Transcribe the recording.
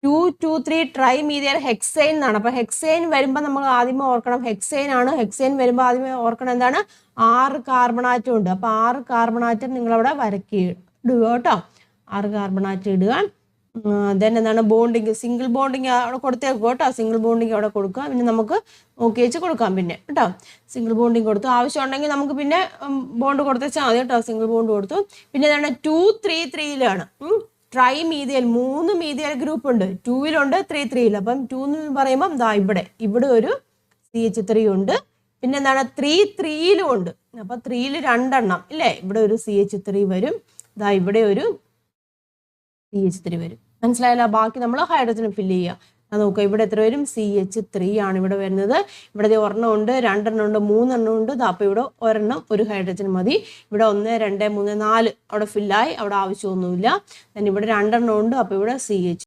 2,2,3 trimethyl hexyne എന്നാണ്. അപ്പൊ hexyne വരുമ്പോൾ നമ്മൾ ആദ്യമേ ഓർക്കണം ഹെക്സൈൻ ആണ്. ഹെക്സൈൻ വരുമ്പോൾ ആദ്യമേ ഓർക്കണം എന്താണ്, 6 കാർബണാറ്റം ഉണ്ട്. അപ്പൊ 6 കാർബണാറ്റം നിങ്ങളവിടെ വരക്കി ഇടുക കേട്ടോ. 6 കാർബണാറ്റം ഇടുക. ദെൻ എന്താണ്, ബോണ്ടിങ്, സിംഗിൾ ബോണ്ടിങ് അവിടെ കൊടുത്തേക്കും കേട്ടോ. സിംഗിൾ ബോണ്ടിങ് അവിടെ കൊടുക്കുക. പിന്നെ നമുക്ക് നോക്കി വെച്ച് കൊടുക്കാം പിന്നെ കേട്ടോ. സിംഗിൾ ബോണ്ടിങ് കൊടുത്തു. ആവശ്യം ഉണ്ടെങ്കിൽ നമുക്ക് പിന്നെ ബോണ്ട് കൊടുത്തേച്ചാൽ മതി കേട്ടോ. സിംഗിൾ ബോണ്ട് കൊടുത്തു. പിന്നെ എന്താണ്, 2,3,3 ട്രൈമീഥൈൽ 3 മീഥൈൽ ഗ്രൂപ്പ് ഉണ്ട്. 2-ലുണ്ട് 3,3-ൽ. അപ്പം 2 എന്ന് പറയുമ്പം ദാ ഇവിടെ ഒരു CH3 ഉണ്ട്. പിന്നെ എന്താണ്, 3,3-ലും ഉണ്ട്. അപ്പൊ 3-ൽ 2 എണ്ണം ഇല്ലേ. ഇവിടെ ഒരു CH3 വരും. ദാ ഇവിടെ ഒരു CH3 വരും. മനസ്സിലായല്ലോ? ബാക്കി നമ്മൾ ഹൈഡ്രജൻ ഫില്ല് ചെയ്യുക. നോക്കുക, ഇവിടെ എത്ര വരും, CH3 ആണ് ഇവിടെ വരുന്നത്. ഇവിടെ ഒരെണ്ണം ഉണ്ട്, 2 എണ്ണം ഉണ്ട്, 3 എണ്ണം ഉണ്ട്. അപ്പൊ ഇവിടെ ഒരെണ്ണം, ഒരു ഹൈഡ്രജൻ മതി. ഇവിടെ 1, 2, 3, 4 അവിടെ ഫില്ലായി. അവിടെ ആവശ്യമൊന്നുമില്ല. ഇവിടെ 2 എണ്ണം ഉണ്ട്. അപ്പൊ ഇവിടെ CH